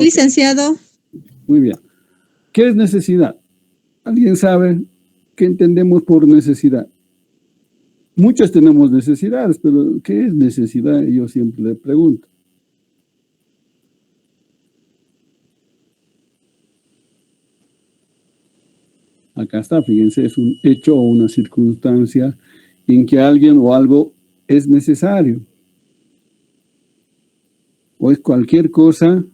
Licenciado. Muy bien. ¿Qué es necesidad? ¿Alguien sabe qué entendemos por necesidad? Muchos tenemos necesidades, pero ¿qué es necesidad? Yo siempre le pregunto. Acá está, fíjense, es un hecho o una circunstancia en que alguien o algo es necesario. O es cualquier cosa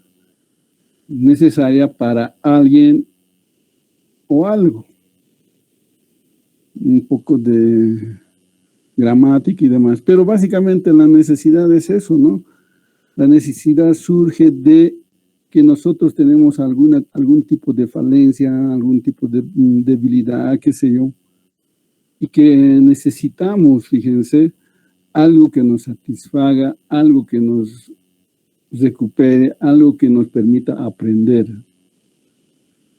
necesaria para alguien o algo. Un poco de gramática y demás. Pero básicamente la necesidad es eso, ¿no? La necesidad surge de que nosotros tenemos algún tipo de falencia, algún tipo de debilidad, qué sé yo, y que necesitamos, fíjense, algo que nos satisfaga, algo que nos recupere, algo que nos permita aprender.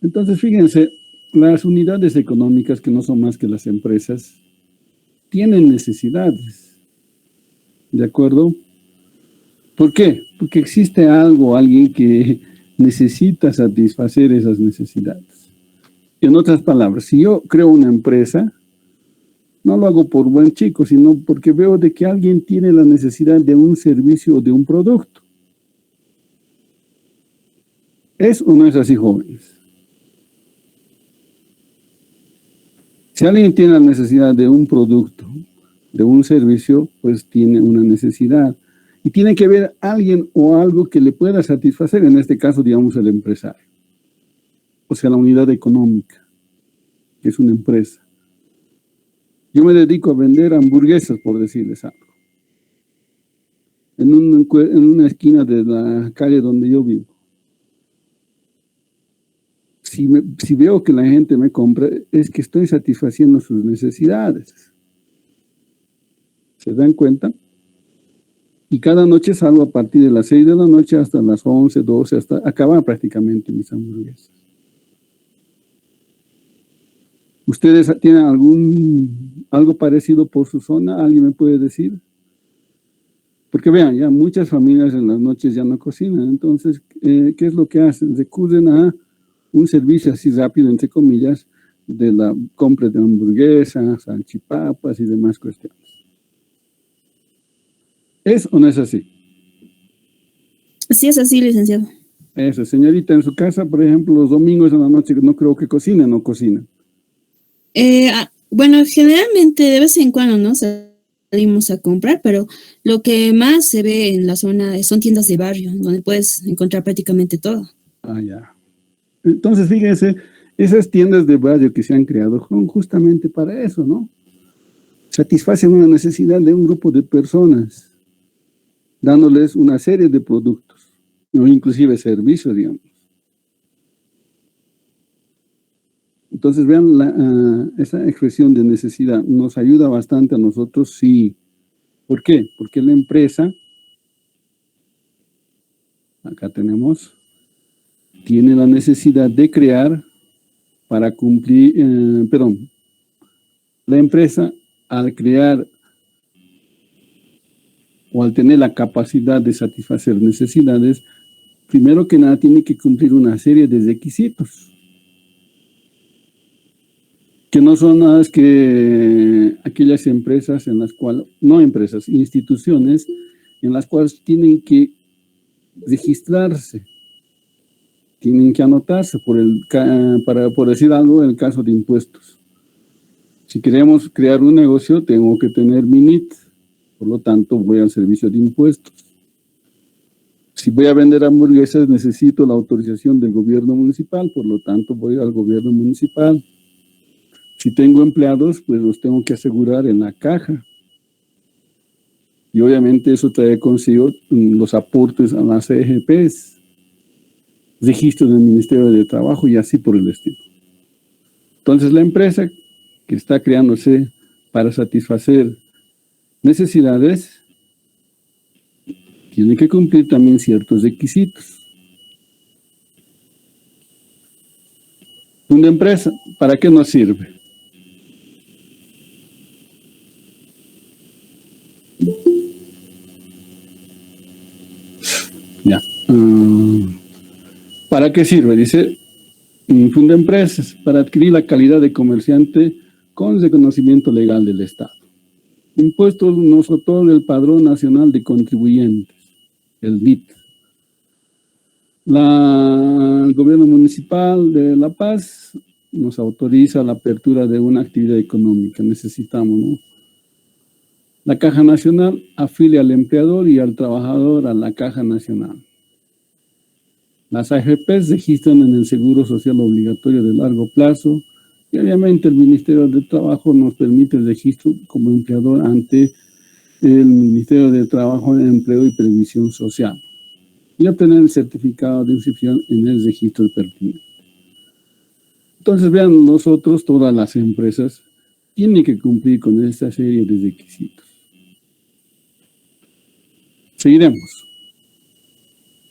Entonces, fíjense, las unidades económicas, que no son más que las empresas, tienen necesidades, ¿de acuerdo? ¿Por qué? Porque existe algo, alguien que necesita satisfacer esas necesidades. En otras palabras, si yo creo una empresa, no lo hago por buen chico, sino porque veo de que alguien tiene la necesidad de un servicio o de un producto. ¿Es o no es así, jóvenes? Si alguien tiene la necesidad de un producto, de un servicio, pues tiene una necesidad. Y tiene que haber alguien o algo que le pueda satisfacer, en este caso, digamos, el empresario. O sea, la unidad económica, que es una empresa. Yo me dedico a vender hamburguesas, por decirles algo. En una esquina de la calle donde yo vivo. Si veo que la gente me compra, es que estoy satisfaciendo sus necesidades. ¿Se dan cuenta? Y cada noche salgo a partir de las 6 de la noche hasta las 11, 12, hasta acabar prácticamente mis hamburguesas. ¿Ustedes tienen algo parecido por su zona? ¿Alguien me puede decir? Porque vean, ya muchas familias en las noches ya no cocinan. Entonces, ¿qué es lo que hacen? Recurren a un servicio así rápido, entre comillas, de la compra de hamburguesas, salchipapas y demás cuestiones. ¿Es o no es así? Sí, es así, licenciado. Eso, señorita, en su casa, por ejemplo, los domingos en la noche, no creo que cocinen o cocinan. Bueno, generalmente de vez en cuando, ¿no? Salimos a comprar, pero lo que más se ve en la zona son tiendas de barrio, donde puedes encontrar prácticamente todo. Ah, ya. Entonces, fíjense, esas tiendas de barrio que se han creado son justamente para eso, ¿no? Satisfacen una necesidad de un grupo de personas, dándoles una serie de productos, o inclusive servicios, digamos. Entonces, vean esa expresión de necesidad. ¿Nos ayuda bastante a nosotros? Sí. ¿Por qué? Porque la empresa, acá tenemos, tiene la necesidad de crear para cumplir, la empresa al crear o al tener la capacidad de satisfacer necesidades, primero que nada tiene que cumplir una serie de requisitos, que no son nada más que aquellas empresas en las cuales, no empresas, instituciones en las cuales tienen que registrarse, tienen que anotarse por decir algo, en el caso de impuestos. Si queremos crear un negocio, tengo que tener mi NIT, por lo tanto voy al servicio de impuestos. Si voy a vender hamburguesas, necesito la autorización del gobierno municipal, por lo tanto voy al gobierno municipal. Si tengo empleados, pues los tengo que asegurar en la caja. Y obviamente eso trae consigo los aportes a las CGPs, registros del Ministerio de Trabajo y así por el estilo. Entonces la empresa que está creándose para satisfacer necesidades tiene que cumplir también ciertos requisitos. Una empresa, ¿para qué nos sirve? Ya. ¿Para qué sirve? Dice, funda empresas para adquirir la calidad de comerciante con reconocimiento legal del Estado. Impuestos nos otorga el Padrón Nacional de Contribuyentes, el BIT. El gobierno municipal de La Paz nos autoriza la apertura de una actividad económica, necesitamos, ¿no? La Caja Nacional afilia al empleador y al trabajador a la Caja Nacional. Las AFPs registran en el Seguro Social Obligatorio de largo plazo y obviamente el Ministerio de Trabajo nos permite el registro como empleador ante el Ministerio de Trabajo, Empleo y Previsión Social y obtener el certificado de inscripción en el registro pertinente. Entonces, vean, nosotros, todas las empresas, tienen que cumplir con esta serie de requisitos. Seguiremos.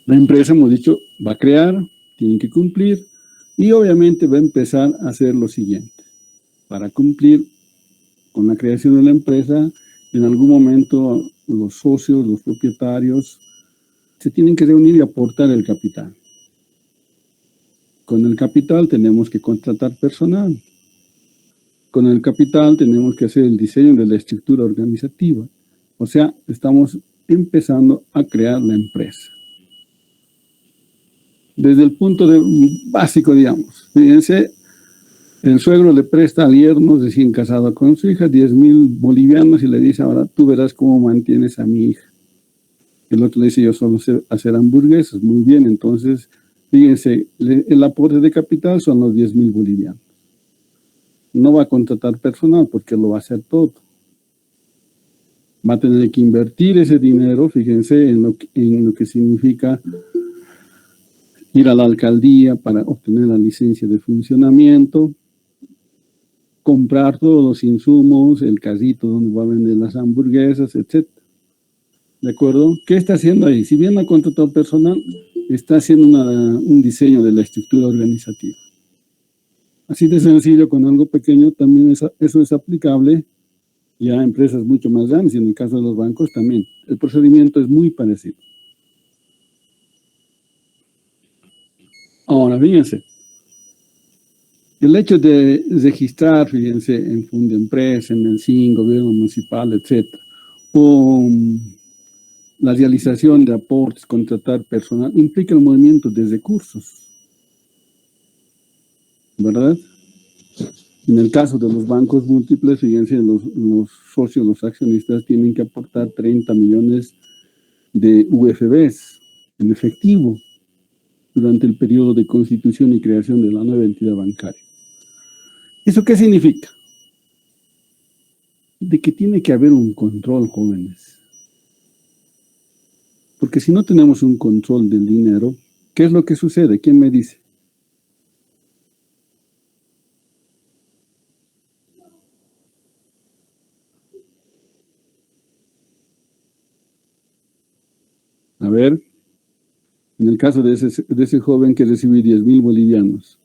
La empresa, hemos dicho, va a crear, tiene que cumplir y obviamente va a empezar a hacer lo siguiente. Para cumplir con la creación de la empresa, en algún momento los socios, los propietarios, se tienen que reunir y aportar el capital. Con el capital tenemos que contratar personal. Con el capital tenemos que hacer el diseño de la estructura organizativa. O sea, estamos empezando a crear la empresa. Desde el punto básico, digamos, fíjense, el suegro le presta al yerno recién casado con su hija 10,000 bolivianos y le dice, ahora tú verás cómo mantienes a mi hija. El otro le dice, yo solo sé hacer hamburguesas. Muy bien, entonces, fíjense, el aporte de capital son los 10,000 bolivianos. No va a contratar personal porque lo va a hacer todo. Va a tener que invertir ese dinero, fíjense, en lo que significa ir a la alcaldía para obtener la licencia de funcionamiento, comprar todos los insumos, el carrito donde va a vender las hamburguesas, etc. ¿De acuerdo? ¿Qué está haciendo ahí? Si bien no ha contratado personal, está haciendo un diseño de la estructura organizativa. Así de sencillo, con algo pequeño, también eso es aplicable ya a empresas mucho más grandes, y en el caso de los bancos también. El procedimiento es muy parecido. Ahora, fíjense, el hecho de registrar, fíjense, en Fundempresa, en el CIN, gobierno municipal, etcétera, o la realización de aportes, contratar personal, implica el movimiento de recursos, ¿verdad? En el caso de los bancos múltiples, fíjense, los socios, los accionistas tienen que aportar 30 millones de UFBs en efectivo durante el periodo de constitución y creación de la nueva entidad bancaria. ¿Eso qué significa? De que tiene que haber un control, jóvenes. Porque si no tenemos un control del dinero, ¿qué es lo que sucede? ¿Quién me dice? A ver, en el caso de ese joven que recibe 10,000 bolivianos,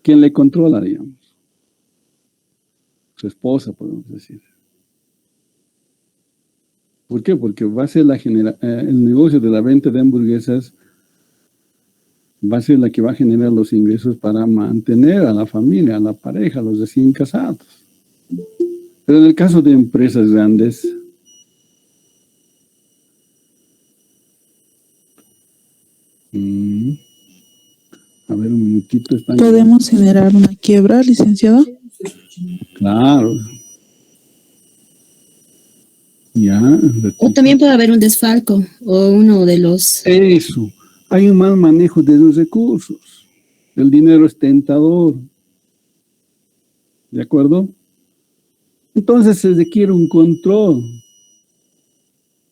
¿quién le controla, digamos? Su esposa, podemos decir. ¿Por qué? Porque va a ser el negocio de la venta de hamburguesas, va a ser la que va a generar los ingresos para mantener a la familia, a la pareja, a los recién casados. Pero en el caso de empresas grandes, a ver, un minutito. ¿Podemos generar una quiebra, licenciado? Claro. Ya. O también puede haber un desfalco o uno de los... Eso. Hay un mal manejo de los recursos. El dinero es tentador. ¿De acuerdo? Entonces se requiere un control.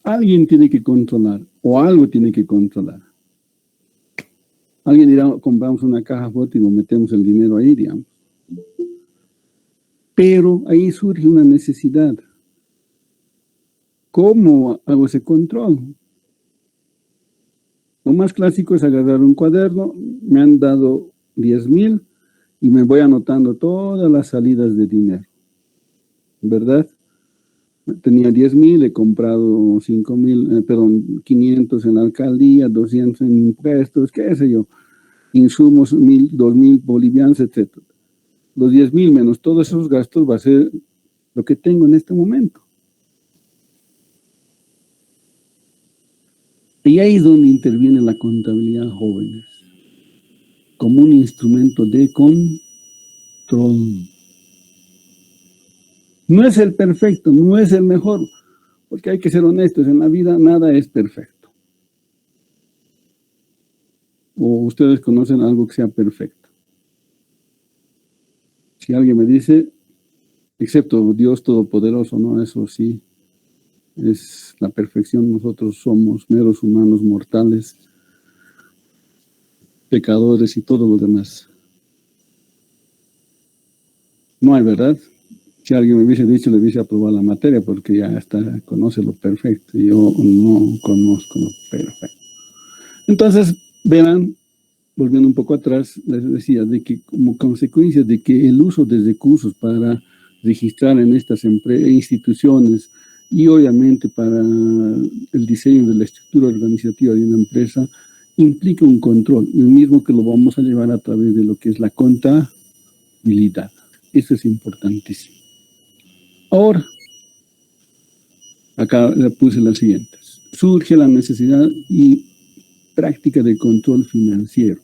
Alguien tiene que controlar o algo tiene que controlar. Alguien dirá, compramos una caja fuerte y lo metemos el dinero ahí, digamos. Pero ahí surge una necesidad. ¿Cómo hago ese control? Lo más clásico es agarrar un cuaderno, me han dado 10,000 y me voy anotando todas las salidas de dinero. ¿Verdad? Tenía 10,000, he comprado 500 en la alcaldía, 200 en impuestos, qué sé yo. insumos 1.000, 2.000 bolivianos, etc. Los 10.000 menos todos esos gastos va a ser lo que tengo en este momento. Y ahí es donde interviene la contabilidad, jóvenes, como un instrumento de control. No es el perfecto, no es el mejor, porque hay que ser honestos, en la vida nada es perfecto. ¿O ustedes conocen algo que sea perfecto? Si alguien me dice, excepto Dios Todopoderoso, no, eso sí, es la perfección. Nosotros somos meros humanos mortales, pecadores y todo lo demás. No hay, ¿verdad? Si alguien me hubiese dicho, le hubiese aprobado la materia, porque ya está, conoce lo perfecto, y yo no conozco lo perfecto. Entonces, verán, volviendo un poco atrás, les decía de que como consecuencia de que el uso de recursos para registrar en estas instituciones y obviamente para el diseño de la estructura organizativa de una empresa implica un control, el mismo que lo vamos a llevar a través de lo que es la contabilidad. Eso es importantísimo. Ahora, acá le puse las siguientes. Surge la necesidad y práctica de control financiero,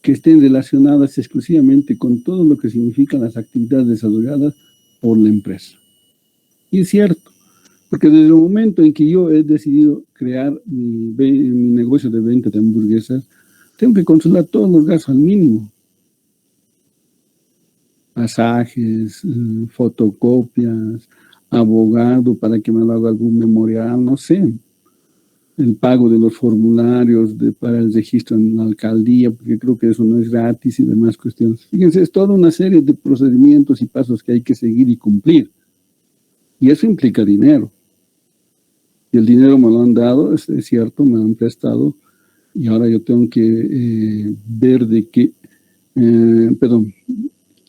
que estén relacionadas exclusivamente con todo lo que significan las actividades desarrolladas por la empresa. Y es cierto, porque desde el momento en que yo he decidido crear mi negocio de venta de hamburguesas, tengo que controlar todos los gastos al mínimo. Pasajes, fotocopias, abogado para que me lo haga algún memorial, no sé. El pago de los formularios para el registro en la alcaldía, porque creo que eso no es gratis y demás cuestiones. Fíjense, es toda una serie de procedimientos y pasos que hay que seguir y cumplir. Y eso implica dinero. Y el dinero me lo han dado, es cierto, me lo han prestado, y ahora yo tengo que ver de que,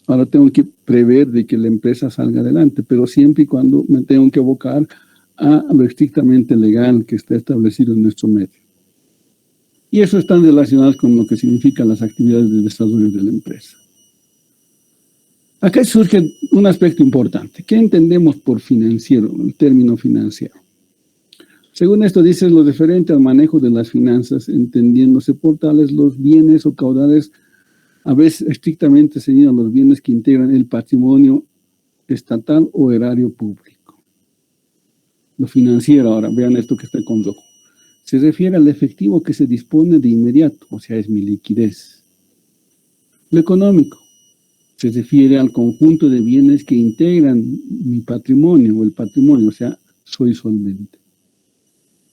ahora tengo que prever de que la empresa salga adelante, pero siempre y cuando me tengo que abocar a lo estrictamente legal que está establecido en nuestro medio. Y eso está relacionado con lo que significan las actividades de desarrollo de la empresa. Acá surge un aspecto importante. ¿Qué entendemos por financiero, el término financiero? Según esto dice lo referente al manejo de las finanzas, entendiéndose por tales los bienes o caudales, a veces estrictamente señalan los bienes que integran el patrimonio estatal o erario público. Lo financiero, ahora vean esto que está con rojo, se refiere al efectivo que se dispone de inmediato, o sea, es mi liquidez. Lo económico se refiere al conjunto de bienes que integran mi patrimonio o el patrimonio, o sea, soy solvente.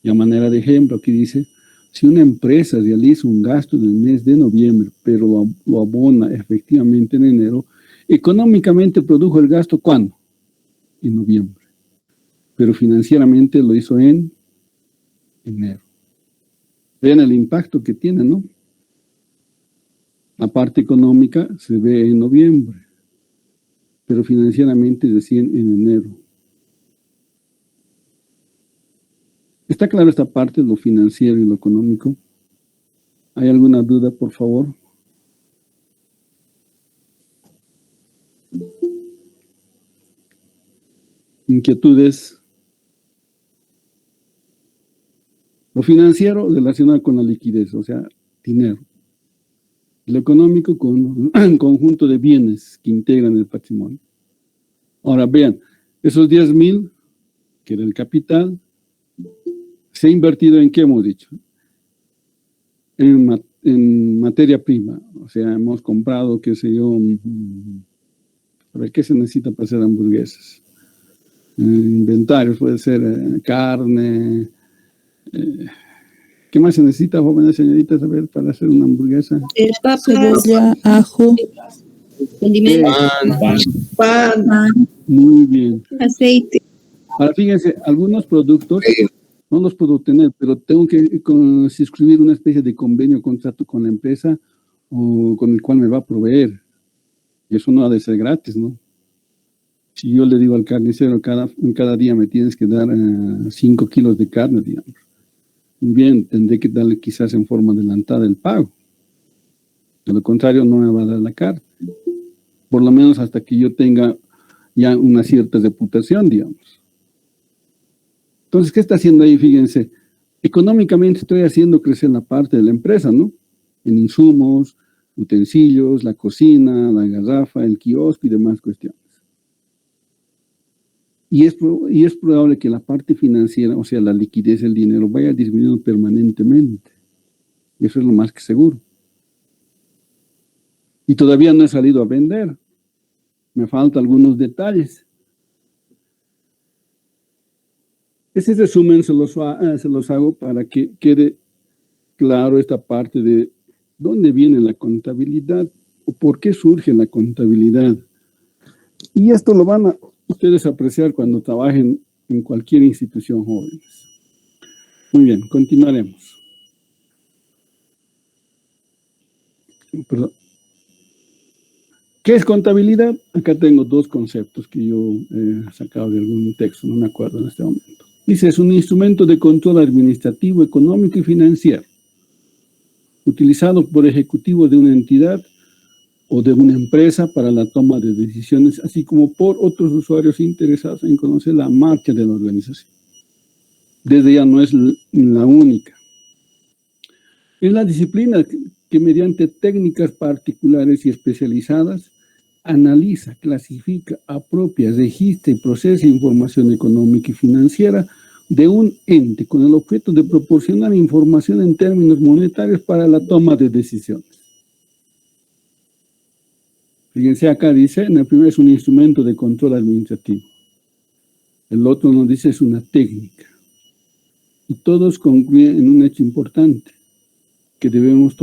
Y a manera de ejemplo, aquí dice, si una empresa realiza un gasto del mes de noviembre, pero lo abona efectivamente en enero, económicamente produjo el gasto ¿cuándo? En noviembre. Pero financieramente lo hizo en enero. Vean el impacto que tiene, ¿no? La parte económica se ve en noviembre, pero financieramente recién en enero. ¿Está claro esta parte, lo financiero y lo económico? ¿Hay alguna duda, por favor? ¿Inquietudes? Lo financiero relacionado con la liquidez, o sea, dinero. Lo económico con un conjunto de bienes que integran el patrimonio. Ahora vean, esos 10.000, que era el capital, se ha invertido en qué hemos dicho, en materia prima, o sea, hemos comprado, qué sé yo, a ver, ¿qué se necesita para hacer hamburguesas? Inventarios, puede ser carne, ¿qué más se necesita, jóvenes señoritas, a ver, para hacer una hamburguesa? Cebolla, ajo, Condimento. Pan, Muy bien. aceite. Ahora, fíjense, algunos productos no los puedo obtener, pero tengo que suscribir una especie de convenio, contrato con la empresa o con el cual me va a proveer. Y eso no ha de ser gratis, ¿no? Si yo le digo al carnicero, cada día me tienes que dar 5 kilos de carne, digamos. Muy bien, tendré que darle quizás en forma adelantada el pago. De lo contrario, no me va a dar la cara. Por lo menos hasta que yo tenga ya una cierta reputación, digamos. Entonces, ¿qué está haciendo ahí? Fíjense, económicamente estoy haciendo crecer la parte de la empresa, ¿no? En insumos, utensilios, la cocina, la garrafa, el kiosco y demás cuestiones. Y es probable que la parte financiera, o sea, la liquidez del dinero, vaya disminuyendo permanentemente. Eso es lo más que seguro. Y todavía no he salido a vender. Me faltan algunos detalles. Ese resumen se los hago para que quede claro esta parte de dónde viene la contabilidad o por qué surge la contabilidad. Y esto lo van a ustedes apreciar cuando trabajen en cualquier institución jóvenes. Muy bien, continuaremos. Perdón. ¿Qué es contabilidad? Acá tengo dos conceptos que yo he sacado de algún texto, no me acuerdo en este momento. Dice, es un instrumento de control administrativo, económico y financiero, utilizado por ejecutivos de una entidad o de una empresa para la toma de decisiones, así como por otros usuarios interesados en conocer la marcha de la organización. Desde ya no es la única. Es la disciplina que mediante técnicas particulares y especializadas analiza, clasifica, apropia, registra y procesa información económica y financiera de un ente con el objeto de proporcionar información en términos monetarios para la toma de decisiones. Fíjense acá dice, en el primero es un instrumento de control administrativo. El otro nos dice es una técnica. Y todos concluyen en un hecho importante, que debemos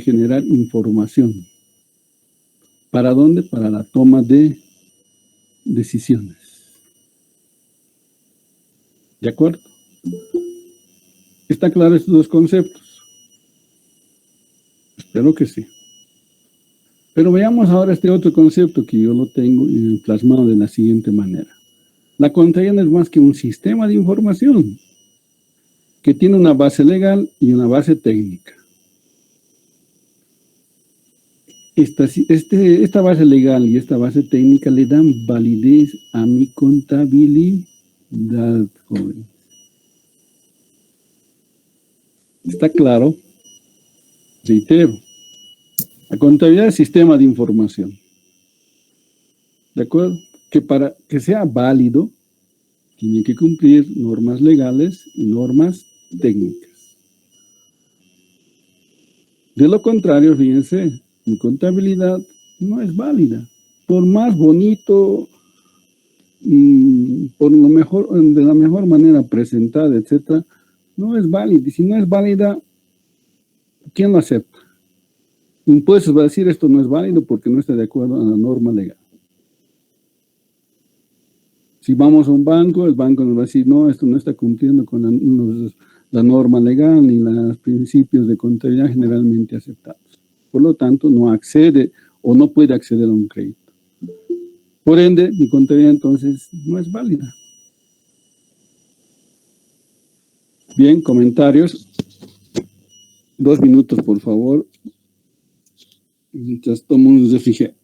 generar información. ¿Para dónde? Para la toma de decisiones. ¿De acuerdo? ¿Está claro estos dos conceptos? Espero que sí. Pero veamos ahora este otro concepto que yo lo tengo plasmado de la siguiente manera. La contabilidad no es más que un sistema de información que tiene una base legal y una base técnica. Esta base legal y esta base técnica le dan validez a mi contabilidad, joven. ¿Está claro? Reitero. La contabilidad es sistema de información. ¿De acuerdo? Que para que sea válido, tiene que cumplir normas legales y normas técnicas. De lo contrario, fíjense, mi contabilidad no es válida. Por más bonito, por lo mejor, de la mejor manera presentada, etcétera, no es válida. Y si no es válida, ¿quién lo acepta? Impuestos va a decir esto no es válido porque no está de acuerdo a la norma legal. Si vamos a un banco, el banco nos va a decir no, esto no está cumpliendo con la norma legal ni los principios de contabilidad generalmente aceptados. Por lo tanto, no accede o no puede acceder a un crédito. Por ende, mi contabilidad entonces no es válida. Bien, comentarios. 2 minutos, por favor. Mientras tomo un refrigerio.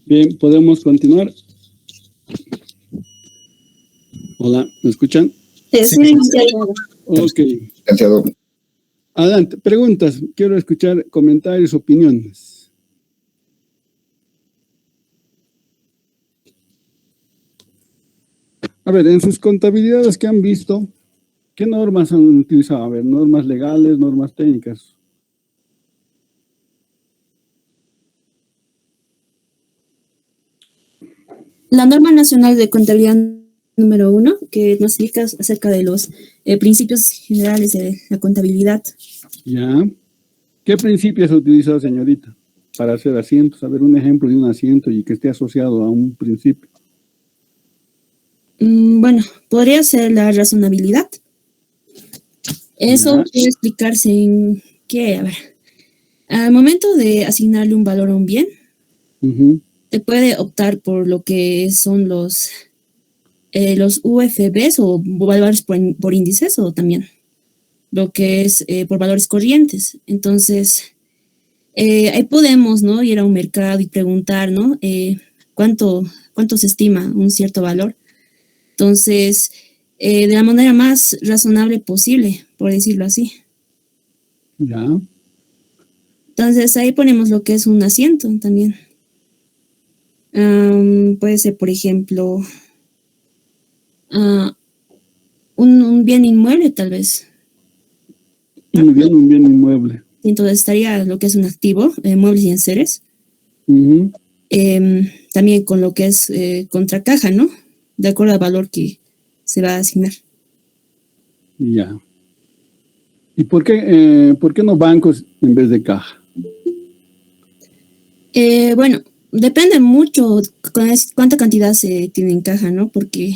Bien, podemos continuar. Hola, ¿me escuchan? Sí, licenciado. Ok. Licenciado. Adelante, preguntas. Quiero escuchar comentarios, opiniones. A ver, en sus contabilidades que han visto, ¿qué normas han utilizado? A ver, normas legales, normas técnicas. La norma nacional de contabilidad número 1, que nos explica acerca de los principios generales de la contabilidad. Ya. ¿Qué principios ha utilizado, señorita, para hacer asientos? A ver, un ejemplo de un asiento y que esté asociado a un principio. Bueno, podría ser la razonabilidad. Eso puede explicarse en que, a ver, al momento de asignarle un valor a un bien, se puede optar por lo que son los UFBs o valores por índices, o también lo que es por valores corrientes. Entonces, ahí podemos, ¿no?, ir a un mercado y preguntar, ¿no?, cuánto se estima un cierto valor. Entonces, de la manera más razonable posible, por decirlo así. Ya. Entonces, ahí ponemos lo que es un asiento también. Puede ser, por ejemplo, un bien inmueble, tal vez. Un bien inmueble. Entonces, estaría lo que es un activo, muebles y enseres. También con lo que es contracaja, ¿no?, de acuerdo al valor que se va a asignar. Ya. ¿Y por qué no bancos en vez de caja? Bueno, depende mucho cuánta cantidad se tiene en caja, ¿no? Porque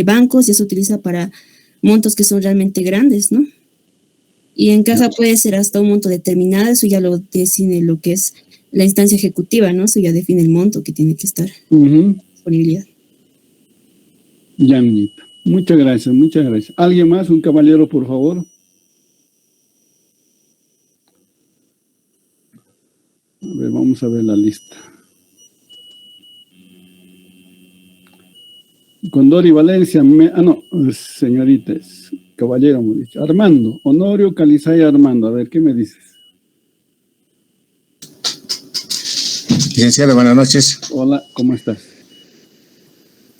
bancos ya se utiliza para montos que son realmente grandes, ¿no? Y en caja puede ser hasta un monto determinado, eso ya lo define lo que es la instancia ejecutiva, ¿no? Eso ya define el monto que tiene que estar en disponibilidad. Ya, niñita. Muchas gracias, muchas gracias. ¿Alguien más? Un caballero, por favor. A ver, vamos a ver la lista. Condori Valencia, señorita, es caballero, hemos dicho. Armando, Honorio Calizaya Armando, a ver, ¿qué me dices? Licenciado, buenas noches. Hola, ¿cómo estás?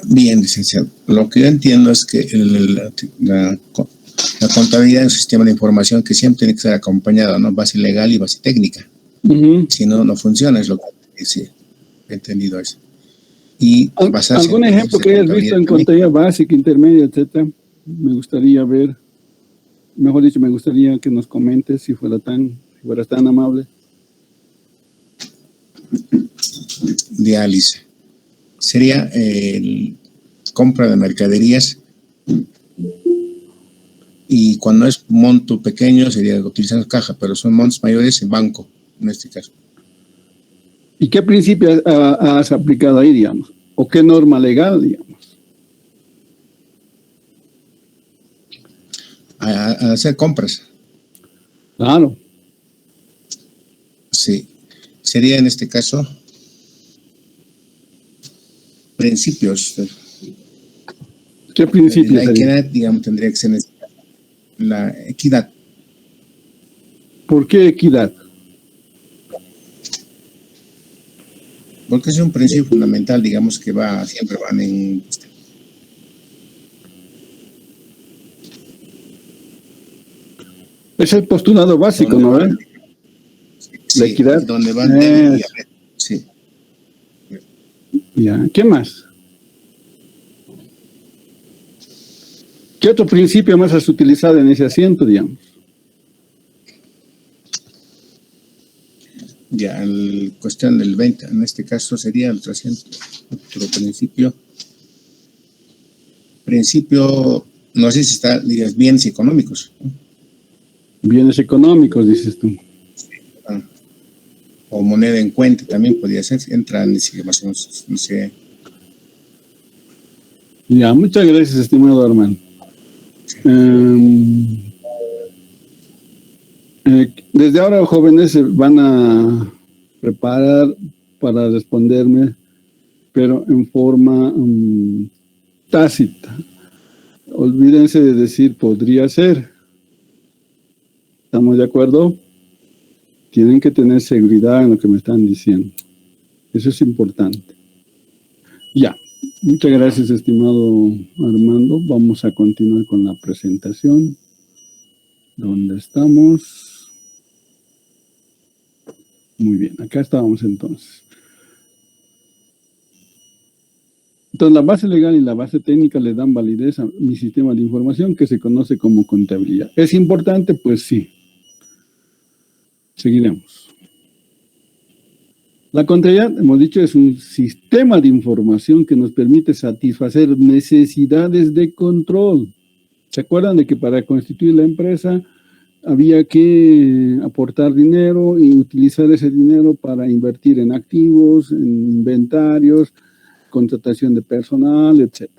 Bien, licenciado. Lo que yo entiendo es que la contabilidad es un sistema de información que siempre tiene que estar acompañado, ¿no? Base legal y base técnica. Si no, no funciona, es lo que sí, he entendido eso. Y ¿Algún ejemplo que hayas visto en contabilidad básica, intermedia, etcétera? Me gustaría ver, mejor dicho, me gustaría que nos comentes si fueras tan amable. Diálisis. Sería compra de mercaderías, y cuando es monto pequeño sería utilizando caja, pero son montos mayores en banco, en este caso. ¿Y qué principio has aplicado ahí, digamos? ¿O qué norma legal, digamos? a hacer compras. Claro. Sí. Sería en este caso principios. ¿Qué principios? La equidad, digamos, tendría que ser en este caso, la equidad. ¿Por qué equidad? Porque es un principio fundamental, digamos, que siempre van en... Es el postulado básico, ¿no? Sí, la equidad. Donde van sí. Ya, ¿qué más? ¿Qué otro principio más has utilizado en ese asiento, digamos? Ya, cuestión del 20, en este caso sería otro principio. Principio, no sé si está, dirías, bienes económicos. Bienes económicos, dices tú. O moneda en cuenta también podría ser, entran más o menos, no sé. Ya, muchas gracias, estimado Armando. Desde ahora, jóvenes, se van a preparar para responderme, pero en forma tácita. Olvídense de decir podría ser. ¿Estamos de acuerdo? Tienen que tener seguridad en lo que me están diciendo. Eso es importante. Ya. Muchas gracias, estimado Armando. Vamos a continuar con la presentación. ¿Dónde estamos? Muy bien, acá estábamos entonces. Entonces, la base legal y la base técnica le dan validez a mi sistema de información que se conoce como contabilidad. ¿Es importante? Pues sí. Seguiremos. La contabilidad, hemos dicho, es un sistema de información que nos permite satisfacer necesidades de control. ¿Se acuerdan de que para constituir la empresa había que aportar dinero y utilizar ese dinero para invertir en activos, en inventarios, contratación de personal, etc.?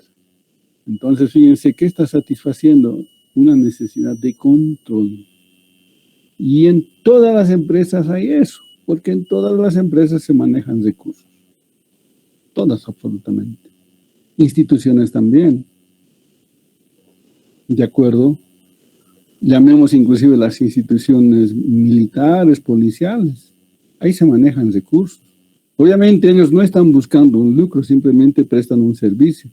Entonces, fíjense que está satisfaciendo una necesidad de control. Y en todas las empresas hay eso, porque en todas las empresas se manejan recursos. Todas, absolutamente. Instituciones también. ¿De acuerdo? Llamemos inclusive las instituciones militares, policiales. Ahí se manejan recursos. Obviamente ellos no están buscando un lucro, simplemente prestan un servicio.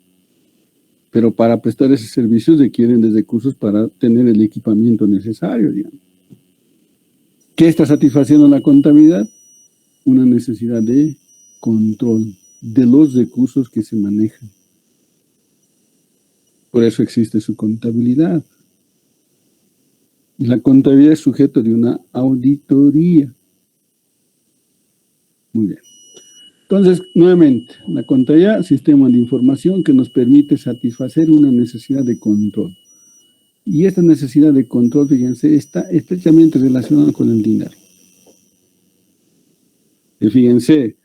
Pero para prestar ese servicio requieren de recursos para tener el equipamiento necesario, digamos. ¿Qué está satisfaciendo la contabilidad? Una necesidad de control de los recursos que se manejan. Por eso existe su contabilidad. Y la contabilidad es sujeto de una auditoría. Muy bien. Entonces, nuevamente, la contabilidad, sistema de información que nos permite satisfacer una necesidad de control. Y esta necesidad de control, fíjense, está estrechamente relacionada con el dinero. Y fíjense,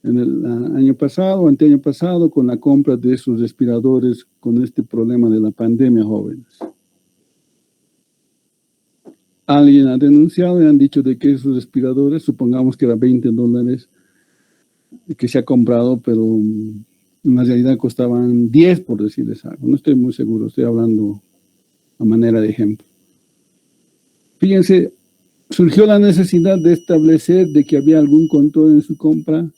en el año pasado, anteaño pasado, con la compra de esos respiradores, con este problema de la pandemia, jóvenes. Alguien ha denunciado y han dicho de que esos respiradores, supongamos que era $20, que se ha comprado, pero en la realidad costaban 10, por decirles algo. No estoy muy seguro, estoy hablando a manera de ejemplo. Fíjense, surgió la necesidad de establecer de que había algún control en su compra.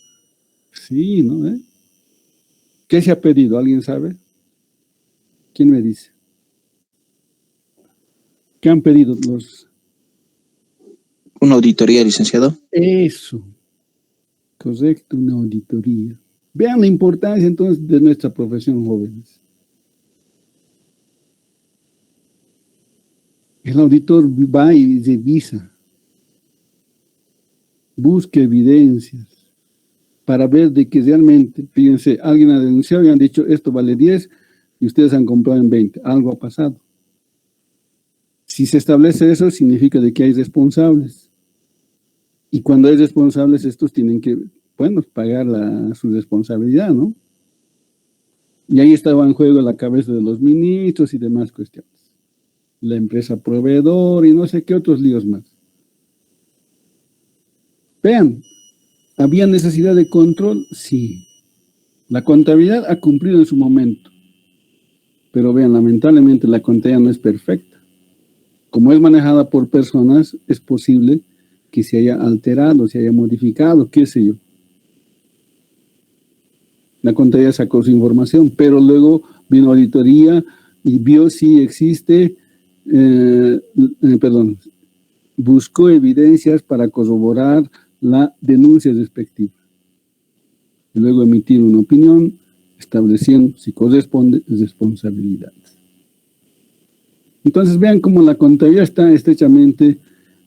Sí, ¿no? ¿Qué se ha pedido? ¿Alguien sabe? ¿Quién me dice? ¿Qué han pedido los? Una auditoría, licenciado. Eso. Correcto, una auditoría. Vean la importancia entonces de nuestra profesión, jóvenes. El auditor va y revisa, busca evidencias para ver de que realmente, fíjense, alguien ha denunciado y han dicho esto vale 10 y ustedes han comprado en 20. Algo ha pasado. Si se establece eso, significa de que hay responsables. Y cuando hay responsables, estos tienen que, bueno, pagar su responsabilidad, ¿no? Y ahí estaba en juego la cabeza de los ministros y demás cuestiones. la empresa proveedor y no sé qué otros líos más. Vean, ¿había necesidad de control? Sí. La contabilidad ha cumplido en su momento. Pero vean, lamentablemente la contabilidad no es perfecta. Como es manejada por personas, es posible que se haya alterado, se haya modificado, qué sé yo. La contabilidad sacó su información, pero luego vino auditoría y vio si existe, buscó evidencias para corroborar la denuncia respectiva. Y luego emitir una opinión estableciendo si corresponde responsabilidad. Entonces vean cómo la contabilidad está estrechamente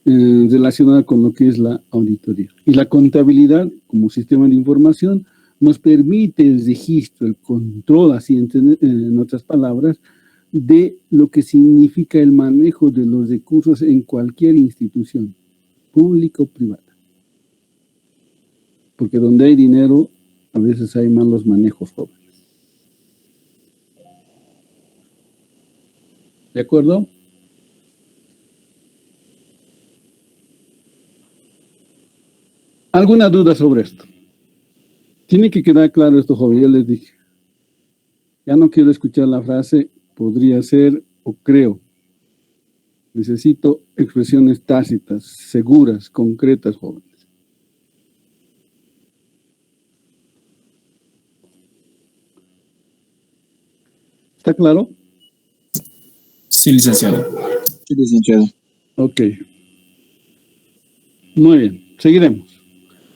relacionada con lo que es la auditoría. Y la contabilidad, como sistema de información, nos permite el registro, el control, así en otras palabras, de lo que significa el manejo de los recursos en cualquier institución, pública o privada. Porque donde hay dinero, a veces hay malos manejos, jóvenes. ¿De acuerdo? ¿Alguna duda sobre esto? Tiene que quedar claro esto, joven, ya les dije. Ya no quiero escuchar la frase, podría ser o creo. Necesito expresiones tácitas, seguras, concretas, jóvenes. ¿Está claro? Sí, licenciado. Sí, licenciado. Ok. Muy bien, seguiremos.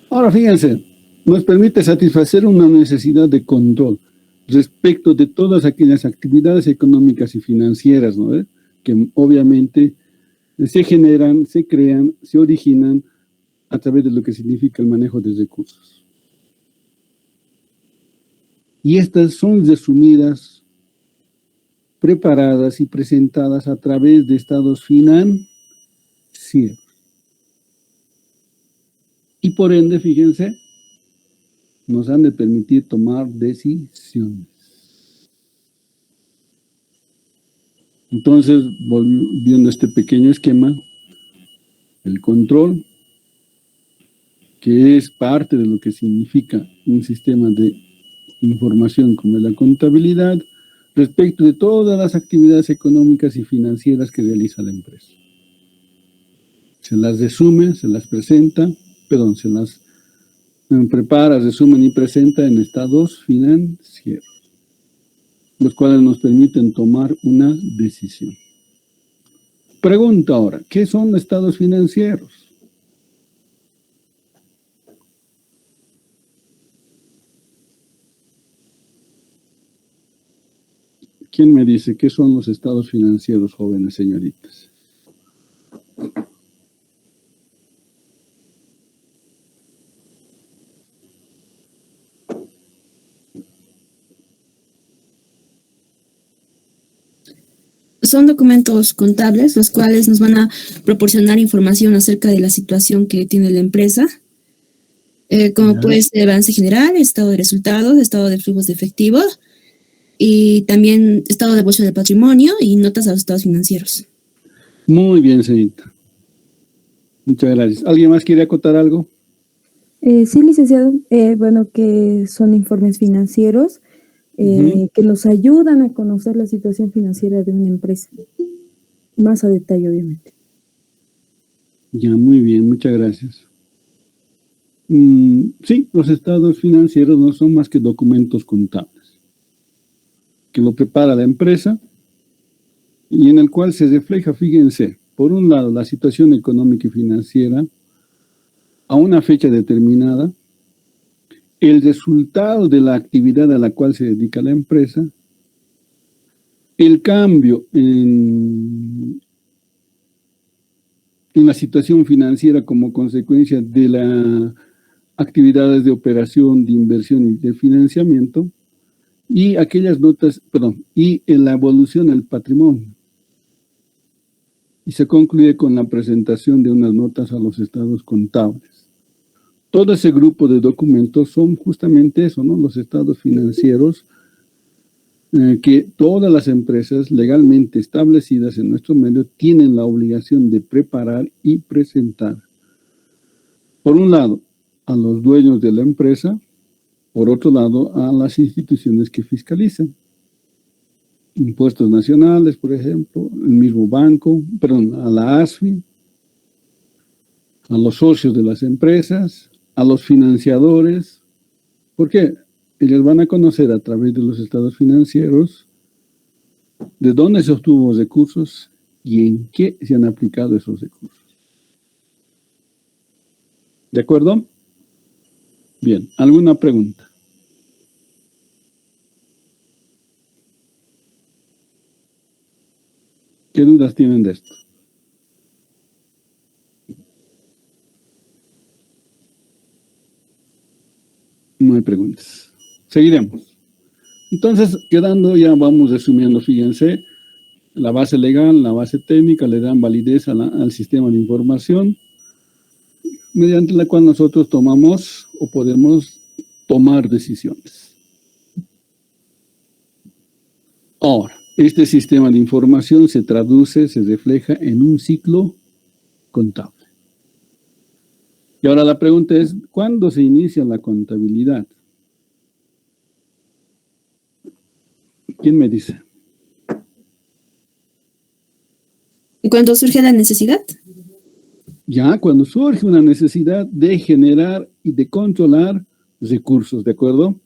Ahora fíjense, nos permite satisfacer una necesidad de control respecto de todas aquellas actividades económicas y financieras, ¿no? Que obviamente se generan, se crean, se originan a través de lo que significa el manejo de recursos. Y estas son resumidas, preparadas y presentadas a través de estados financieros. Y por ende, fíjense, nos han de permitir tomar decisiones. Entonces, viendo este pequeño esquema, el control, que es parte de lo que significa un sistema de información como es la contabilidad, respecto de todas las actividades económicas y financieras que realiza la empresa. Se las resume, se las presenta, se las prepara, resumen y presenta en estados financieros, los cuales nos permiten tomar una decisión. Pregunta ahora, ¿qué son estados financieros? ¿Quién me dice qué son los estados financieros, jóvenes señoritas? Son documentos contables, los cuales nos van a proporcionar información acerca de la situación que tiene la empresa, como puede ser balance general, estado de resultados, estado de flujos de efectivo, y también estado de bolsa de patrimonio y notas a los estados financieros. Muy bien, señorita. Muchas gracias. ¿Alguien más quiere acotar algo? Sí, licenciado. Bueno, que son informes financieros que nos ayudan a conocer la situación financiera de una empresa. Más a detalle, obviamente. Ya, muy bien, muchas gracias. Sí, los estados financieros no son más que documentos contables que lo prepara la empresa y en el cual se refleja, fíjense, por un lado, la situación económica y financiera a una fecha determinada, el resultado de la actividad a la cual se dedica la empresa, el cambio en la situación financiera como consecuencia de las actividades de operación, de inversión y de financiamiento, y aquellas notas, y en la evolución del patrimonio. Y se concluye con la presentación de unas notas a los estados contables. Todo ese grupo de documentos son justamente eso, ¿no? Los estados financieros que todas las empresas legalmente establecidas en nuestro medio tienen la obligación de preparar y presentar, por un lado, a los dueños de la empresa, por otro lado, a las instituciones que fiscalizan. Impuestos nacionales, por ejemplo, el mismo banco, perdón, a la ASFI, a los socios de las empresas, a los financiadores. ¿Por qué? Ellos van a conocer a través de los estados financieros de dónde se obtuvo los recursos y en qué se han aplicado esos recursos. ¿De acuerdo? Bien, ¿alguna pregunta? ¿Qué dudas tienen de esto? No hay preguntas. Seguiremos. Entonces, quedando, ya vamos resumiendo, fíjense, la base legal, la base técnica, le dan validez al sistema de información, mediante la cual nosotros tomamos o podemos tomar decisiones. Ahora, este sistema de información se traduce, se refleja en un ciclo contable. Y ahora la pregunta es, ¿cuándo se inicia la contabilidad? ¿Quién me dice? ¿Y cuando surge la necesidad? Ya, cuando surge una necesidad de generar y de controlar recursos, ¿de acuerdo?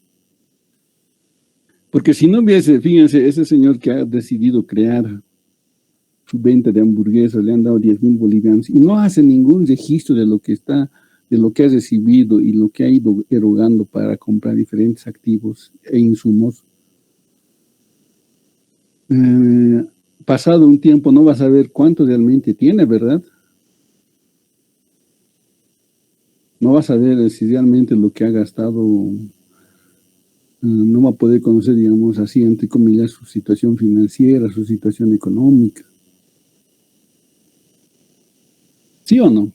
Porque si no hubiese, fíjense, ese señor que ha decidido crear su venta de hamburguesas, le han dado 10,000 bolivianos y no hace ningún registro de lo que está, de lo que ha recibido y lo que ha ido erogando para comprar diferentes activos e insumos. Pasado un tiempo no va a saber cuánto realmente tiene, ¿verdad? No va a saber si realmente lo que ha gastado, no va a poder conocer, digamos así, entre comillas, su situación financiera, su situación económica. ¿Sí o no?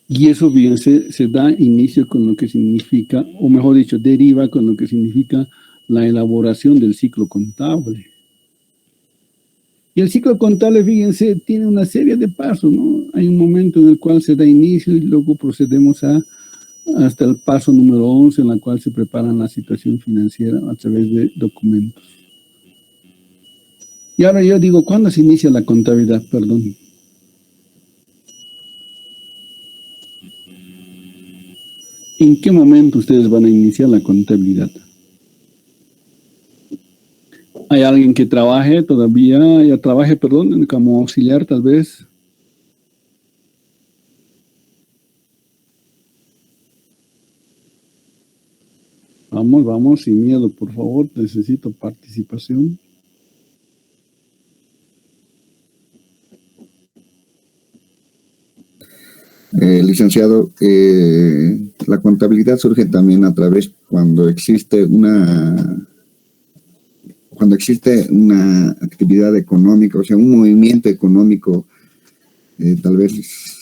Y eso bien se da inicio con lo que significa, o mejor dicho, deriva con lo que significa la elaboración del ciclo contable. Y el ciclo contable, fíjense, tiene una serie de pasos, ¿no? Hay un momento en el cual se da inicio y luego procedemos hasta el paso número 11, en la cual se prepara la situación financiera a través de documentos. Y ahora yo digo, ¿cuándo se inicia la contabilidad? Perdón. ¿En qué momento ustedes van a iniciar la contabilidad? ¿Hay alguien que trabaje todavía, como auxiliar tal vez? Vamos, sin miedo, por favor, necesito participación. Licenciado, la contabilidad surge también a través cuando existe una actividad económica, o sea, un movimiento económico, tal vez.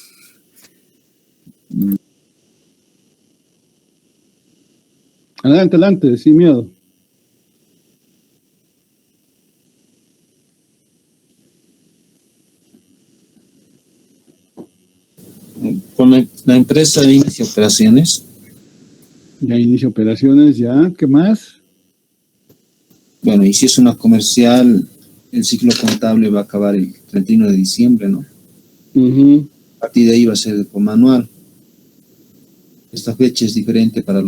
Adelante, sin miedo. Cuando la empresa inicia operaciones. Ya inicia operaciones, ya. ¿Qué más? Bueno, y si es una comercial, el ciclo contable va a acabar el 31 de diciembre, ¿no? A partir de ahí va a ser por manual. Esta fecha es diferente para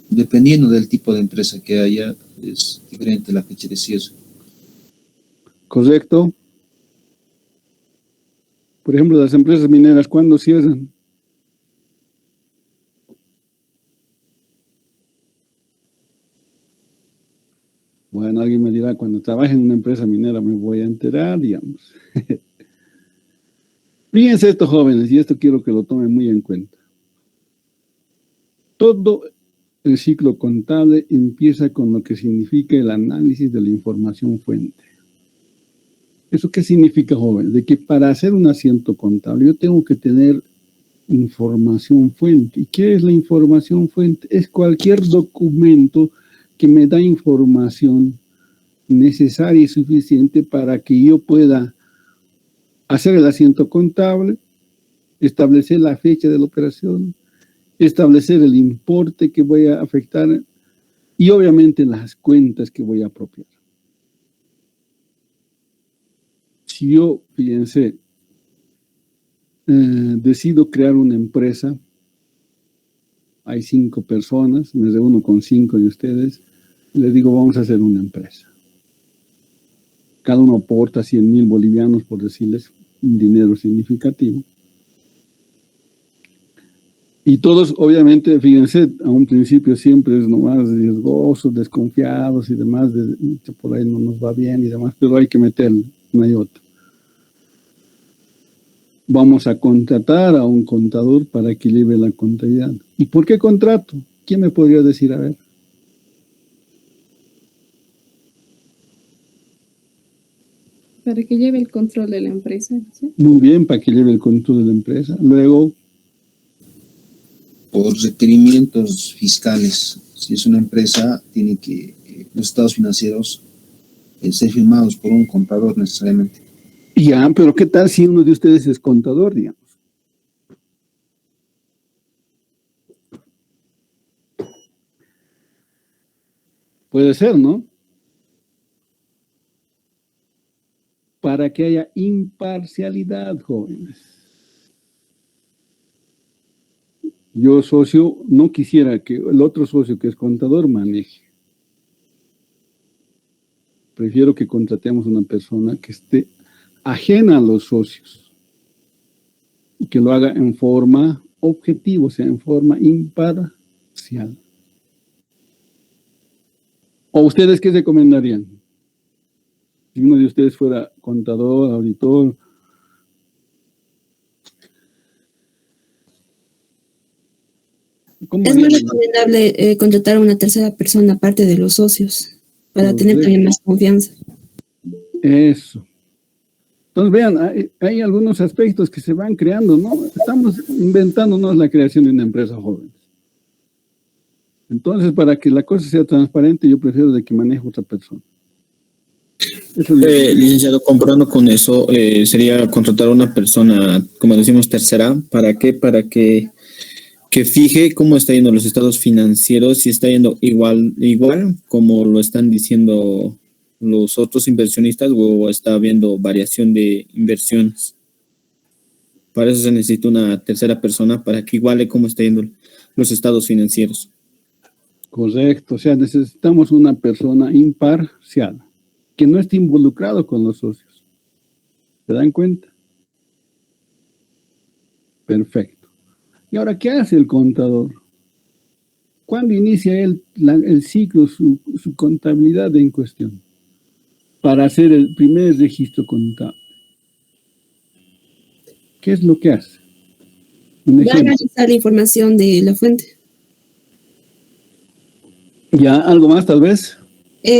dependiendo del tipo de empresa que haya, es diferente la fecha de cierre. Correcto. Por ejemplo, las empresas mineras, ¿cuándo cierran? Bueno, alguien me dirá, cuando trabaje en una empresa minera me voy a enterar, digamos. Fíjense esto, jóvenes, y esto quiero que lo tomen muy en cuenta. Todo el ciclo contable empieza con lo que significa el análisis de la información fuente. ¿Eso qué significa, jóvenes? De que para hacer un asiento contable yo tengo que tener información fuente. ¿Y qué es la información fuente? Es cualquier documento que me da información necesaria y suficiente para que yo pueda hacer el asiento contable, establecer la fecha de la operación, establecer el importe que voy a afectar y obviamente las cuentas que voy a apropiar. Si yo, fíjense, decido crear una empresa, hay 5 personas, me reúno con 5 de ustedes, les digo, vamos a hacer una empresa. Cada uno aporta 100,000 bolivianos, por decirles, un dinero significativo. Y todos, obviamente, fíjense, a un principio siempre es nomás riesgosos, desconfiados y demás, por ahí no nos va bien y demás, pero hay que meterle una y otra. Vamos a contratar a un contador para que lleve la contabilidad. ¿Y por qué contrato? ¿Quién me podría decir? A ver. Para que lleve el control de la empresa, ¿sí? Muy bien, para que lleve el control de la empresa. Luego, por requerimientos fiscales. Si es una empresa, tiene que los estados financieros ser firmados por un contador necesariamente. ya, pero ¿qué tal si uno de ustedes es contador, digamos? Puede ser, ¿no? Para que haya imparcialidad, jóvenes. Yo, socio, no quisiera que el otro socio que es contador maneje. Prefiero que contratemos una persona que esté ajena a los socios y que lo haga en forma objetiva, o sea, en forma imparcial. ¿O ustedes qué recomendarían? Si uno de ustedes fuera contador, auditor. Es muy recomendable contratar a una tercera persona aparte de los socios para tener también más confianza. Eso. Entonces, vean, hay algunos aspectos que se van creando, ¿no? Estamos inventándonos la creación de una empresa joven. Entonces, para que la cosa sea transparente, yo prefiero de que maneje otra persona. Licenciado, comparando con eso, sería contratar a una persona, como decimos, tercera. ¿Para qué? Para que fije cómo está yendo los estados financieros, si está yendo igual como lo están diciendo los otros inversionistas o está habiendo variación de inversiones. Para eso se necesita una tercera persona para que iguale cómo está yendo los estados financieros. Correcto, o sea, necesitamos una persona imparcial, que no esté involucrado con los socios. ¿Se dan cuenta? Perfecto. ¿Y ahora qué hace el contador? ¿Cuándo inicia él el ciclo, su contabilidad en cuestión? Para hacer el primer registro contable. ¿Qué es lo que hace? Va a analizar la información de la fuente. ¿Ya? ¿Algo más tal vez?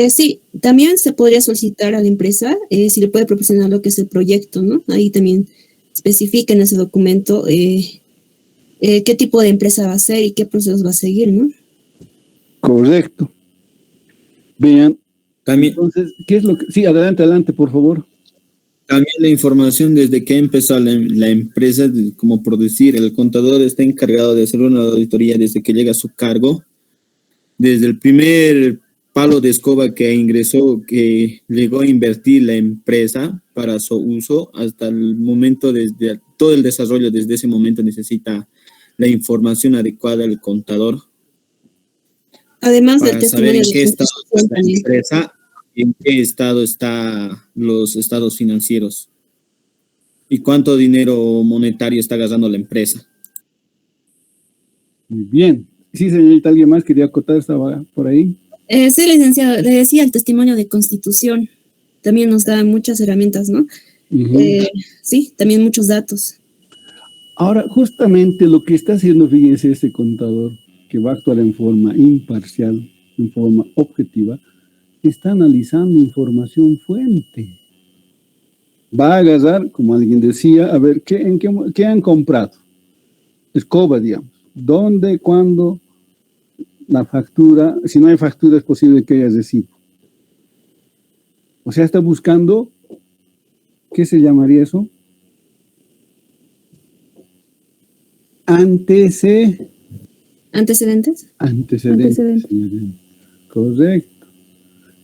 Sí, también se podría solicitar a la empresa si le puede proporcionar lo que es el proyecto, ¿no? Ahí también especifica en ese documento qué tipo de empresa va a ser y qué procesos va a seguir, ¿no? Correcto. Vean. También, entonces, ¿qué es lo que...? Sí, adelante, por favor. También la información desde que empezó la empresa, como por decir, el contador está encargado de hacer una auditoría desde que llega a su cargo, desde el primer palo de escoba que ingresó, que llegó a invertir la empresa para su uso, hasta el momento, desde todo el desarrollo, desde ese momento necesita la información adecuada del contador. Además para del testimonio saber en qué de estado está la empresa y en qué estado están los estados financieros y cuánto dinero monetario está gastando la empresa. Muy bien. Sí, señorita, ¿alguien más quería acotar? ¿Estaba por ahí? Sí, licenciado, le decía el testimonio de constitución. También nos da muchas herramientas, ¿no? Sí, también muchos datos. Ahora, justamente lo que está haciendo, fíjense, este contador, que va a actuar en forma imparcial, en forma objetiva, está analizando información fuente. Va a agarrar, como alguien decía, a ver, ¿qué han comprado? Escoba, digamos. ¿Dónde, cuándo? la factura. Si no hay factura, es posible que haya recibo. O sea, está buscando, ¿qué se llamaría eso? ¿Antecedentes? Antecedentes. Correcto.